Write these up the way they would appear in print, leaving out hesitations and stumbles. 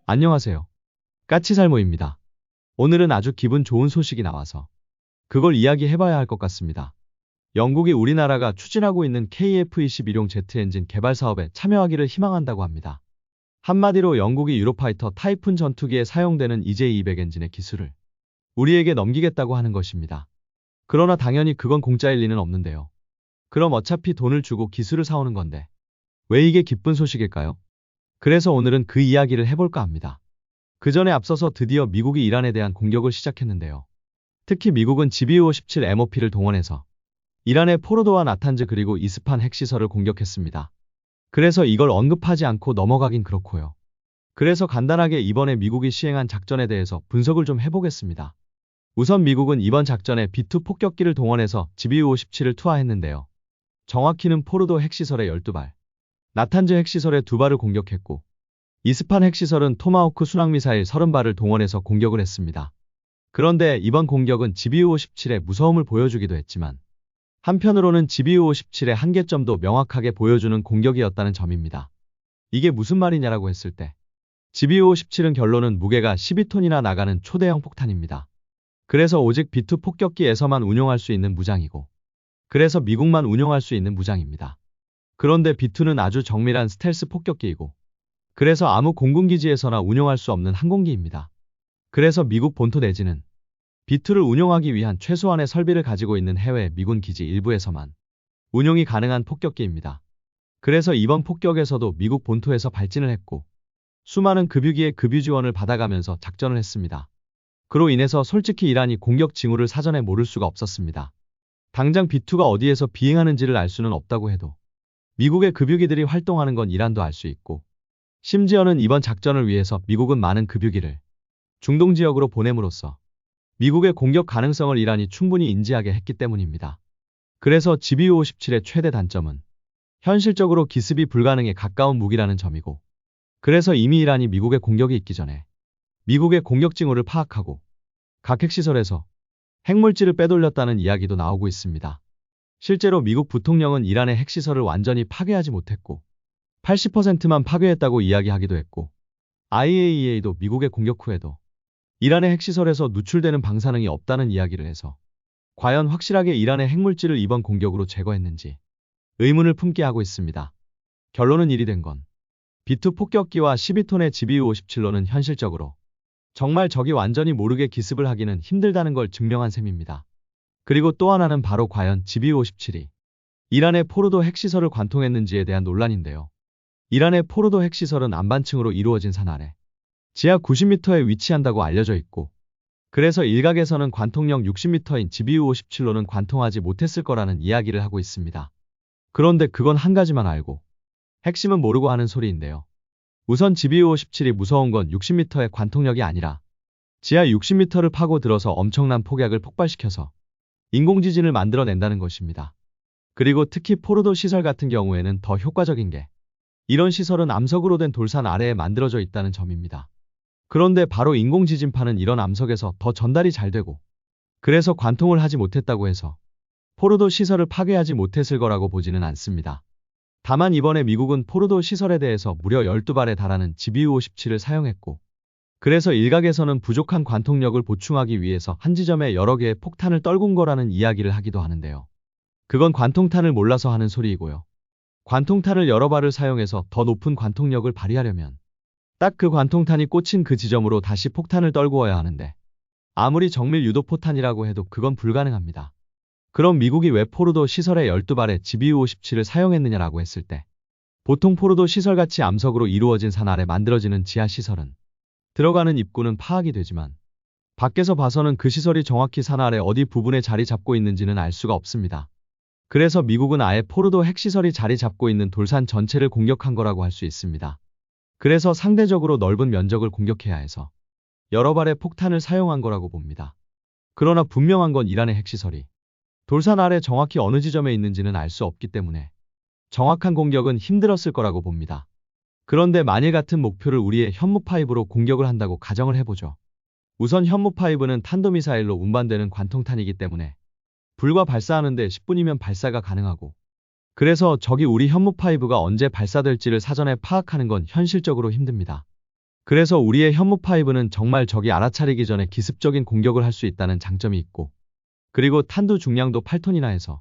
안녕하세요. 까치살모입니다. 오늘은 아주 기분 좋은 소식이 나와서 그걸 이야기해봐야 할 것 같습니다. 영국이 우리나라가 추진하고 있는 KF-21용 제트 엔진 개발 사업에 참여하기를 희망한다고 합니다. 한마디로 영국이 유로파이터 타이푼 전투기에 사용되는 EJ200 엔진의 기술을 우리에게 넘기겠다고 하는 것입니다. 그러나 당연히 그건 공짜일 리는 없는데요. 그럼 어차피 돈을 주고 기술을 사오는 건데 왜 이게 기쁜 소식일까요? 그래서 오늘은 그 이야기를 해볼까 합니다. 그 전에 앞서서 드디어 미국이 이란에 대한 공격을 시작했는데요. 특히 미국은 GBU-57 MOP를 동원해서 이란의 포르도와 나탄즈 그리고 이스판 핵시설을 공격했습니다. 그래서 이걸 언급하지 않고 넘어가긴 그렇고요. 그래서 간단하게 이번에 미국이 시행한 작전에 대해서 분석을 좀 해보겠습니다. 우선 미국은 이번 작전에 B-2 폭격기를 동원해서 GBU-57을 투하했는데요. 정확히는 포르도 핵시설에 12발, 나탄즈 핵시설에 2발을 공격했고 이스판 핵시설은 토마호크 순항미사일 30발을 동원해서 공격을 했습니다. 그런데 이번 공격은 GBU-57의 무서움을 보여주기도 했지만 한편으로는 GBU-57의 한계점도 명확하게 보여주는 공격이었다는 점입니다. 이게 무슨 말이냐라고 했을 때 GBU-57은 결론은 무게가 12톤이나 나가는 초대형 폭탄입니다. 그래서 오직 B-2 폭격기에서만 운용할 수 있는 무장이고 그래서 미국만 운용할 수 있는 무장입니다. 그런데 B-2는 아주 정밀한 스텔스 폭격기이고 그래서 아무 공군기지에서나 운용할 수 없는 항공기입니다. 그래서 미국 본토 내지는 B-2를 운용하기 위한 최소한의 설비를 가지고 있는 해외 미군 기지 일부에서만 운용이 가능한 폭격기입니다. 그래서 이번 폭격에서도 미국 본토에서 발진을 했고 수많은 급유기의 급유 지원을 받아가면서 작전을 했습니다. 그로 인해서 솔직히 이란이 공격 징후를 사전에 모를 수가 없었습니다. 당장 B-2가 어디에서 비행하는지를 알 수는 없다고 해도 미국의 급유기들이 활동하는 건 이란도 알 수 있고 심지어는 이번 작전을 위해서 미국은 많은 급유기를 중동 지역으로 보냄으로써 미국의 공격 가능성을 이란이 충분히 인지하게 했기 때문입니다. 그래서 GBU-57의 최대 단점은 현실적으로 기습이 불가능에 가까운 무기라는 점이고 그래서 이미 이란이 미국의 공격이 있기 전에 미국의 공격 징후를 파악하고 각 핵시설에서 핵물질을 빼돌렸다는 이야기도 나오고 있습니다. 실제로 미국 부통령은 이란의 핵시설을 완전히 파괴하지 못했고 80%만 파괴했다고 이야기하기도 했고 IAEA도 미국의 공격 후에도 이란의 핵시설에서 누출되는 방사능이 없다는 이야기를 해서 과연 확실하게 이란의 핵물질을 이번 공격으로 제거했는지 의문을 품게 하고 있습니다. 결론은 이리 된 건 B-2 폭격기와 12톤의 GBU-57로는 현실적으로 정말 적이 완전히 모르게 기습을 하기는 힘들다는 걸 증명한 셈입니다. 그리고 또 하나는 바로 과연 GBU-57이 이란의 포르도 핵시설을 관통했는지에 대한 논란인데요. 이란의 포르도 핵시설은 안반층으로 이루어진 산 아래 지하 90m에 위치한다고 알려져 있고 그래서 일각에서는 관통력 60m인 GBU-57로는 관통하지 못했을 거라는 이야기를 하고 있습니다. 그런데 그건 한 가지만 알고 핵심은 모르고 하는 소리인데요. 우선 GBU-57이 무서운 건 60m의 관통력이 아니라 지하 60m를 파고들어서 엄청난 폭약을 폭발시켜서 인공지진을 만들어낸다는 것입니다. 그리고 특히 포르도 시설 같은 경우에는 더 효과적인 게 이런 시설은 암석으로 된 돌산 아래에 만들어져 있다는 점입니다. 그런데 바로 인공지진파는 이런 암석에서 더 전달이 잘 되고 그래서 관통을 하지 못했다고 해서 포르도 시설을 파괴하지 못했을 거라고 보지는 않습니다. 다만 이번에 미국은 포르도 시설에 대해서 무려 12발에 달하는 GBU-57을 사용했고 그래서 일각에서는 부족한 관통력을 보충하기 위해서 한 지점에 여러 개의 폭탄을 떨군 거라는 이야기를 하기도 하는데요. 그건 관통탄을 몰라서 하는 소리이고요. 관통탄을 여러 발을 사용해서 더 높은 관통력을 발휘하려면 딱 그 관통탄이 꽂힌 그 지점으로 다시 폭탄을 떨구어야 하는데 아무리 정밀 유도포탄이라고 해도 그건 불가능합니다. 그럼 미국이 왜 포르도 시설에 12발의 GBU-57을 사용했느냐라고 했을 때 보통 포르도 시설같이 암석으로 이루어진 산 아래 만들어지는 지하시설은 들어가는 입구는 파악이 되지만 밖에서 봐서는 그 시설이 정확히 산 아래 어디 부분에 자리 잡고 있는지는 알 수가 없습니다. 그래서 미국은 아예 포르도 핵시설이 자리 잡고 있는 돌산 전체를 공격한 거라고 할 수 있습니다. 그래서 상대적으로 넓은 면적을 공격해야 해서 여러 발의 폭탄을 사용한 거라고 봅니다. 그러나 분명한 건 이란의 핵시설이 돌산 아래 정확히 어느 지점에 있는지는 알 수 없기 때문에 정확한 공격은 힘들었을 거라고 봅니다. 그런데 만일 같은 목표를 우리의 현무5로 공격을 한다고 가정을 해보죠. 우선 현무5는 탄도미사일로 운반되는 관통탄이기 때문에 불과 발사하는데 10분이면 발사가 가능하고 그래서 적이 우리 현무5가 언제 발사될지를 사전에 파악하는 건 현실적으로 힘듭니다. 그래서 우리의 현무5는 정말 적이 알아차리기 전에 기습적인 공격을 할 수 있다는 장점이 있고, 그리고 탄두 중량도 8톤이나 해서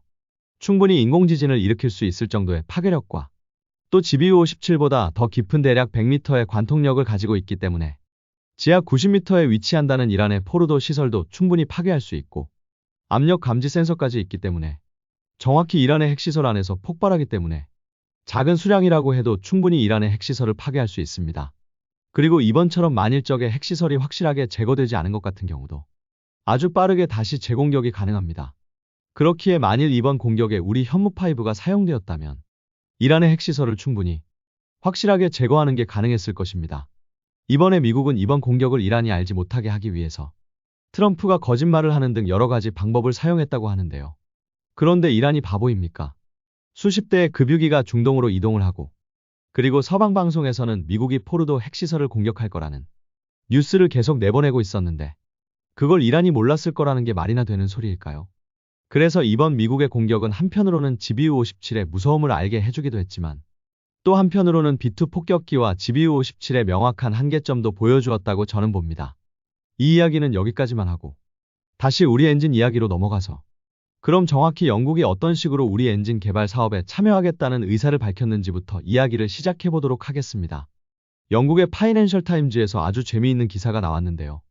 충분히 인공지진을 일으킬 수 있을 정도의 파괴력과 또 GBU-57보다 더 깊은 대략 100m의 관통력을 가지고 있기 때문에 지하 90m에 위치한다는 이란의 포르도 시설도 충분히 파괴할 수 있고 압력 감지 센서까지 있기 때문에 정확히 이란의 핵시설 안에서 폭발하기 때문에 작은 수량이라고 해도 충분히 이란의 핵시설을 파괴할 수 있습니다. 그리고 이번처럼 만일 적의 핵시설이 확실하게 제거되지 않은 것 같은 경우도 아주 빠르게 다시 재공격이 가능합니다. 그렇기에 만일 이번 공격에 우리 현무5가 사용되었다면 이란의 핵시설을 충분히 확실하게 제거하는 게 가능했을 것입니다. 이번에 미국은 이번 공격을 이란이 알지 못하게 하기 위해서 트럼프가 거짓말을 하는 등 여러 가지 방법을 사용했다고 하는데요. 그런데 이란이 바보입니까? 수십 대의 급유기가 중동으로 이동을 하고 그리고 서방 방송에서는 미국이 포르도 핵시설을 공격할 거라는 뉴스를 계속 내보내고 있었는데 그걸 이란이 몰랐을 거라는 게 말이나 되는 소리일까요? 그래서 이번 미국의 공격은 한편으로는 GBU-57의 무서움을 알게 해주기도 했지만 또 한편으로는 B2 폭격기와 GBU-57의 명확한 한계점도 보여주었다고 저는 봅니다. 이 이야기는 여기까지만 하고 다시 우리 엔진 이야기로 넘어가서 그럼 정확히 영국이 어떤 식으로 우리 엔진 개발 사업에 참여하겠다는 의사를 밝혔는지부터 이야기를 시작해 보도록 하겠습니다. 영국의 파이낸셜 타임즈에서 아주 재미있는 기사가 나왔는데요.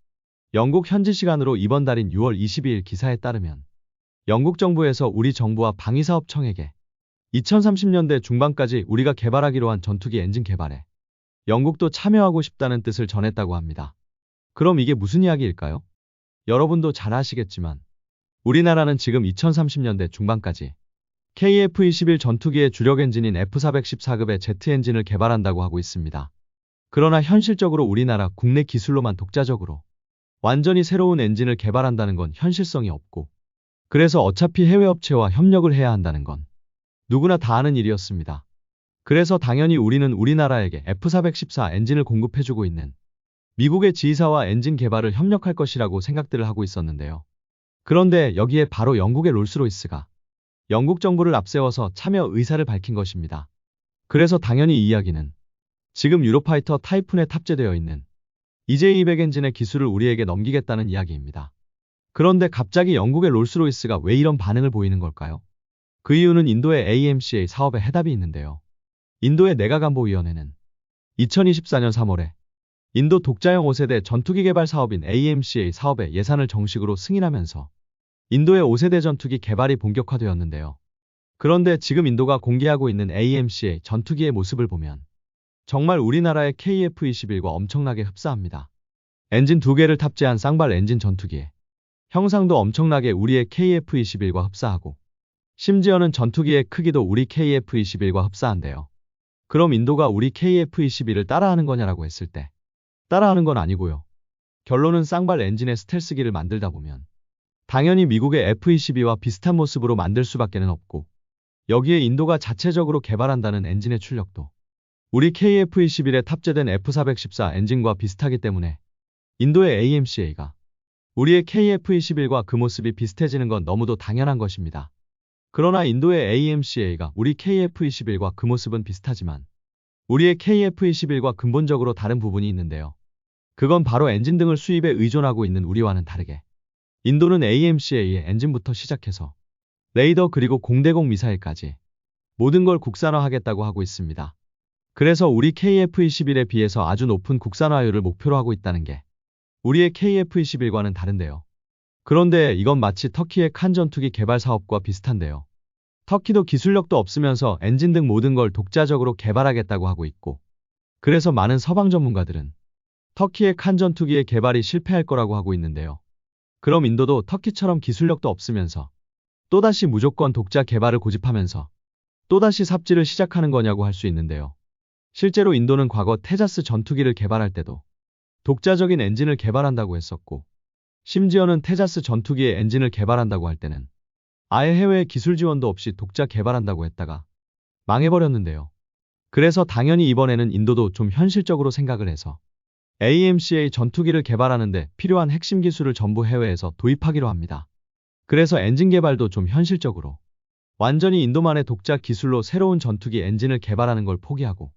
영국 현지 시간으로 이번 달인 6월 22일 기사에 따르면 영국 정부에서 우리 정부와 방위사업청에게 2030년대 중반까지 우리가 개발하기로 한 전투기 엔진 개발에 영국도 참여하고 싶다는 뜻을 전했다고 합니다. 그럼 이게 무슨 이야기일까요? 여러분도 잘 아시겠지만 우리나라는 지금 2030년대 중반까지 KF-21 전투기의 주력 엔진인 F-414급의 제트 엔진을 개발한다고 하고 있습니다. 그러나 현실적으로 우리나라 국내 기술로만 독자적으로 완전히 새로운 엔진을 개발한다는 건 현실성이 없고 그래서 어차피 해외 업체와 협력을 해야 한다는 건 누구나 다 아는 일이었습니다. 그래서 당연히 우리는 우리나라에게 F-414 엔진을 공급해주고 있는 미국의 지휘사와 엔진 개발을 협력할 것이라고 생각들을 하고 있었는데요. 그런데 여기에 바로 영국의 롤스로이스가 영국 정부를 앞세워서 참여 의사를 밝힌 것입니다. 그래서 당연히 이 이야기는 지금 유로파이터 타이푼에 탑재되어 있는 EJ200 엔진의 기술을 우리에게 넘기겠다는 이야기입니다. 그런데 갑자기 영국의 롤스로이스가 왜 이런 반응을 보이는 걸까요? 그 이유는 인도의 AMCA 사업에 해답이 있는데요. 인도의 내각안보위원회는 2024년 3월에 인도 독자형 5세대 전투기 개발 사업인 AMCA 사업의 예산을 정식으로 승인하면서 인도의 5세대 전투기 개발이 본격화되었는데요. 그런데 지금 인도가 공개하고 있는 AMCA 전투기의 모습을 보면 정말 우리나라의 KF-21과 엄청나게 흡사합니다. 엔진 2개를 탑재한 쌍발 엔진 전투기에 형상도 엄청나게 우리의 KF-21과 흡사하고 심지어는 전투기의 크기도 우리 KF-21과 흡사한데요. 그럼 인도가 우리 KF-21을 따라하는 거냐라고 했을 때 따라하는 건 아니고요. 결론은 쌍발 엔진의 스텔스기를 만들다 보면 당연히 미국의 F-22와 비슷한 모습으로 만들 수밖에는 없고 여기에 인도가 자체적으로 개발한다는 엔진의 출력도 우리 KF-21에 탑재된 F-414 엔진과 비슷하기 때문에 인도의 AMCA가 우리의 KF-21과 그 모습이 비슷해지는 건 너무도 당연한 것입니다. 그러나 인도의 AMCA가 우리 KF-21과 그 모습은 비슷하지만 우리의 KF-21과 근본적으로 다른 부분이 있는데요. 그건 바로 엔진 등을 수입에 의존하고 있는 우리와는 다르게 인도는 AMCA의 엔진부터 시작해서 레이더 그리고 공대공 미사일까지 모든 걸 국산화하겠다고 하고 있습니다. 그래서 우리 KF-21에 비해서 아주 높은 국산화율을 목표로 하고 있다는 게 우리의 KF-21과는 다른데요. 그런데 이건 마치 터키의 칸 전투기 개발 사업과 비슷한데요. 터키도 기술력도 없으면서 엔진 등 모든 걸 독자적으로 개발하겠다고 하고 있고 그래서 많은 서방 전문가들은 터키의 칸 전투기의 개발이 실패할 거라고 하고 있는데요. 그럼 인도도 터키처럼 기술력도 없으면서 또다시 무조건 독자 개발을 고집하면서 또다시 삽질을 시작하는 거냐고 할 수 있는데요. 실제로 인도는 과거 테자스 전투기를 개발할 때도 독자적인 엔진을 개발한다고 했었고 심지어는 테자스 전투기의 엔진을 개발한다고 할 때는 아예 해외 기술 지원도 없이 독자 개발한다고 했다가 망해버렸는데요. 그래서 당연히 이번에는 인도도 좀 현실적으로 생각을 해서 AMCA 전투기를 개발하는데 필요한 핵심 기술을 전부 해외에서 도입하기로 합니다. 그래서 엔진 개발도 좀 현실적으로 완전히 인도만의 독자 기술로 새로운 전투기 엔진을 개발하는 걸 포기하고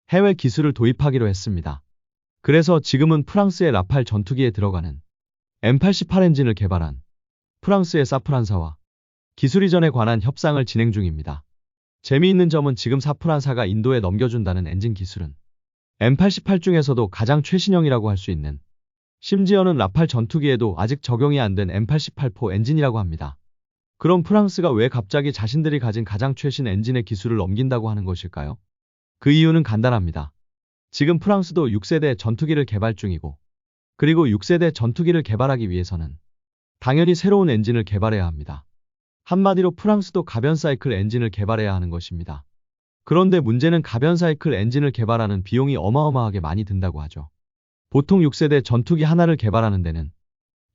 해외 기술을 도입하기로 했습니다. 그래서 지금은 프랑스의 라팔 전투기에 들어가는 M88 엔진을 개발한 프랑스의 사프란사와 기술 이전에 관한 협상을 진행 중입니다. 재미있는 점은 지금 사프란사가 인도에 넘겨준다는 엔진 기술은 M88 중에서도 가장 최신형이라고 할 수 있는, 심지어는 라팔 전투기에도 아직 적용이 안 된 M88포 엔진이라고 합니다. 그럼 프랑스가 왜 갑자기 자신들이 가진 가장 최신 엔진의 기술을 넘긴다고 하는 것일까요? 그 이유는 간단합니다. 지금 프랑스도 6세대 전투기를 개발 중이고, 그리고 6세대 전투기를 개발하기 위해서는 당연히 새로운 엔진을 개발해야 합니다. 한마디로 프랑스도 가변 사이클 엔진을 개발해야 하는 것입니다. 그런데 문제는 가변 사이클 엔진을 개발하는 비용이 어마어마하게 많이 든다고 하죠. 보통 6세대 전투기 하나를 개발하는 데는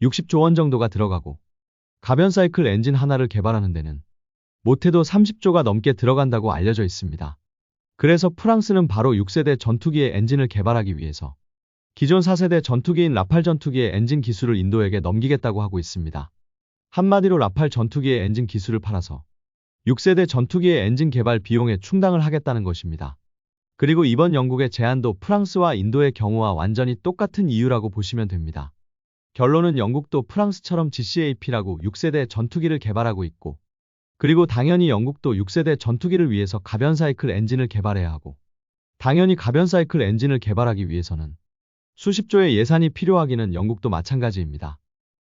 60조 원 정도가 들어가고, 가변 사이클 엔진 하나를 개발하는 데는 못해도 30조가 넘게 들어간다고 알려져 있습니다. 그래서 프랑스는 바로 6세대 전투기의 엔진을 개발하기 위해서 기존 4세대 전투기인 라팔 전투기의 엔진 기술을 인도에게 넘기겠다고 하고 있습니다. 한마디로 라팔 전투기의 엔진 기술을 팔아서 6세대 전투기의 엔진 개발 비용에 충당을 하겠다는 것입니다. 그리고 이번 영국의 제안도 프랑스와 인도의 경우와 완전히 똑같은 이유라고 보시면 됩니다. 결론은 영국도 프랑스처럼 GCAP라고 6세대 전투기를 개발하고 있고, 그리고 당연히 영국도 6세대 전투기를 위해서 가변 사이클 엔진을 개발해야 하고, 당연히 가변 사이클 엔진을 개발하기 위해서는 수십조의 예산이 필요하기는 영국도 마찬가지입니다.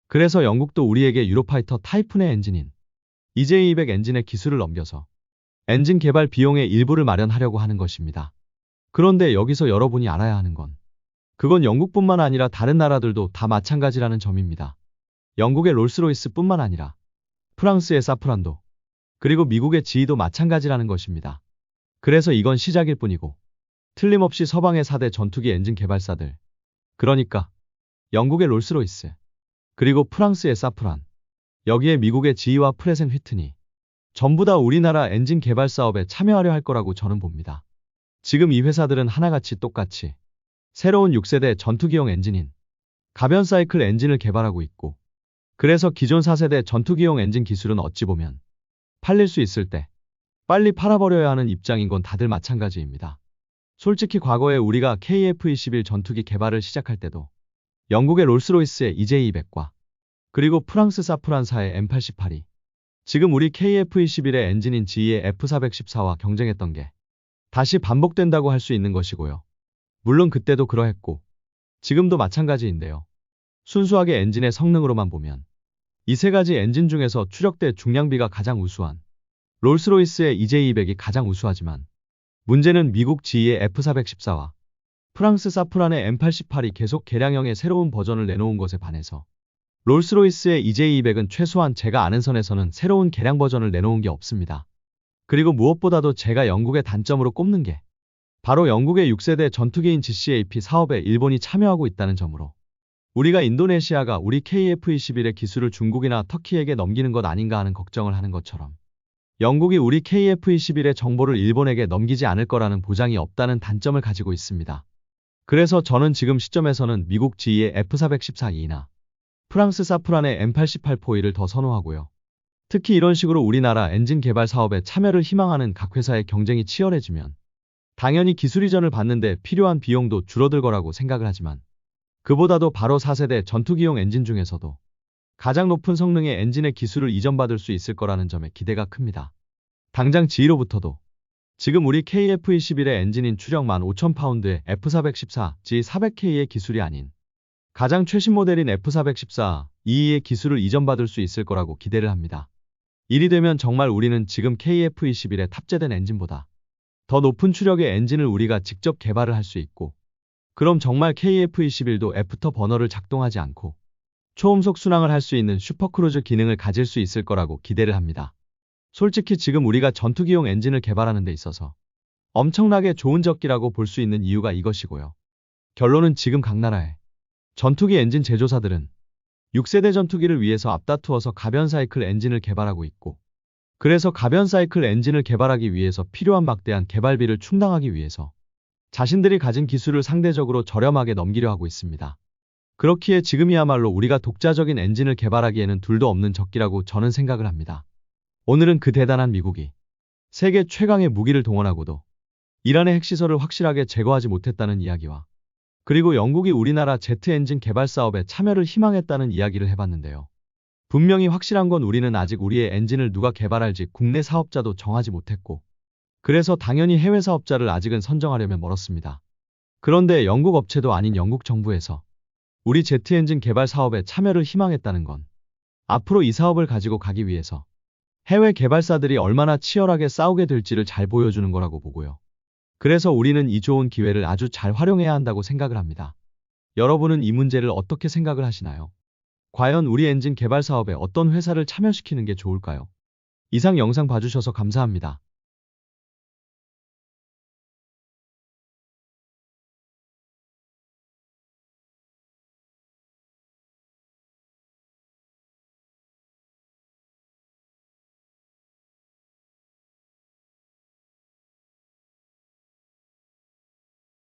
그래서 영국도 우리에게 유로파이터 타이푼의 엔진인 EJ200 엔진의 기술을 넘겨서 엔진 개발 비용의 일부를 마련하려고 하는 것입니다. 그런데 여기서 여러분이 알아야 하는 건, 그건 영국뿐만 아니라 다른 나라들도 다 마찬가지라는 점입니다. 영국의 롤스로이스뿐만 아니라 프랑스의 사프란도, 그리고 미국의 GE도 마찬가지라는 것입니다. 그래서 이건 시작일 뿐이고, 틀림없이 서방의 4대 전투기 엔진 개발사들, 그러니까 영국의 롤스로이스, 그리고 프랑스의 사프란, 여기에 미국의 GE와 프레센 휘트니, 전부 다 우리나라 엔진 개발 사업에 참여하려 할 거라고 저는 봅니다. 지금 이 회사들은 하나같이 똑같이 새로운 6세대 전투기용 엔진인 가변 사이클 엔진을 개발하고 있고, 그래서 기존 4세대 전투기용 엔진 기술은 어찌 보면 팔릴 수 있을 때 빨리 팔아버려야 하는 입장인 건 다들 마찬가지입니다. 솔직히 과거에 우리가 KF-21 전투기 개발을 시작할 때도 영국의 롤스로이스의 EJ200과 그리고 프랑스 사프란사의 M88이 지금 우리 KF-21의 엔진인 GE의 F414와 경쟁했던 게 다시 반복된다고 할 수 있는 것이고요. 물론 그때도 그러했고 지금도 마찬가지인데요. 순수하게 엔진의 성능으로만 보면 이 세 가지 엔진 중에서 추력대 중량비가 가장 우수한 롤스로이스의 EJ200이 가장 우수하지만, 문제는 미국 GE의 F414와 프랑스 사프란의 M88이 계속 개량형의 새로운 버전을 내놓은 것에 반해서 롤스로이스의 EJ200은 최소한 제가 아는 선에서는 새로운 개량 버전을 내놓은 게 없습니다. 그리고 무엇보다도 제가 영국의 단점으로 꼽는 게 바로 영국의 6세대 전투기인 GCAP 사업에 일본이 참여하고 있다는 점으로, 우리가 인도네시아가 우리 KF-21의 기술을 중국이나 터키에게 넘기는 것 아닌가 하는 걱정을 하는 것처럼, 영국이 우리 KF-21의 정보를 일본에게 넘기지 않을 거라는 보장이 없다는 단점을 가지고 있습니다. 그래서 저는 지금 시점에서는 미국 GE의 F414E나 프랑스 사프란의 M88포이를 더 선호하고요. 특히 이런 식으로 우리나라 엔진 개발 사업에 참여를 희망하는 각 회사의 경쟁이 치열해지면 당연히 기술 이전을 받는데 필요한 비용도 줄어들 거라고 생각을 하지만, 그보다도 바로 4세대 전투기용 엔진 중에서도 가장 높은 성능의 엔진의 기술을 이전받을 수 있을 거라는 점에 기대가 큽니다. 당장 GE로부터도 지금 우리 KF-21의 엔진인 추력 15,000파운드의 F414 G400K의 기술이 아닌 가장 최신 모델인 F414 EE의 기술을 이전받을 수 있을 거라고 기대를 합니다. 이리 되면 정말 우리는 지금 KF-21에 탑재된 엔진보다 더 높은 추력의 엔진을 우리가 직접 개발을 할 수 있고, 그럼 정말 KF-21도 애프터 버너를 작동하지 않고 초음속 순항을 할 수 있는 슈퍼크루즈 기능을 가질 수 있을 거라고 기대를 합니다. 솔직히 지금 우리가 전투기용 엔진을 개발하는 데 있어서 엄청나게 좋은 적기라고 볼 수 있는 이유가 이것이고요. 결론은 지금 각 나라의 전투기 엔진 제조사들은 6세대 전투기를 위해서 앞다투어서 가변 사이클 엔진을 개발하고 있고, 그래서 가변 사이클 엔진을 개발하기 위해서 필요한 막대한 개발비를 충당하기 위해서 자신들이 가진 기술을 상대적으로 저렴하게 넘기려 하고 있습니다. 그렇기에 지금이야말로 우리가 독자적인 엔진을 개발하기에는 둘도 없는 적기라고 저는 생각을 합니다. 오늘은 그 대단한 미국이 세계 최강의 무기를 동원하고도 이란의 핵시설을 확실하게 제거하지 못했다는 이야기와 그리고 영국이 우리나라 제트 엔진 개발 사업에 참여를 희망했다는 이야기를 해봤는데요. 분명히 확실한 건 우리는 아직 우리의 엔진을 누가 개발할지 국내 사업자도 정하지 못했고, 그래서 당연히 해외 사업자를 아직은 선정하려면 멀었습니다. 그런데 영국 업체도 아닌 영국 정부에서 우리 제트 엔진 개발 사업에 참여를 희망했다는 건 앞으로 이 사업을 가지고 가기 위해서 해외 개발사들이 얼마나 치열하게 싸우게 될지를 잘 보여주는 거라고 보고요. 그래서 우리는 이 좋은 기회를 아주 잘 활용해야 한다고 생각을 합니다. 여러분은 이 문제를 어떻게 생각을 하시나요? 과연 우리 엔진 개발 사업에 어떤 회사를 참여시키는 게 좋을까요? 이상 영상 봐주셔서 감사합니다.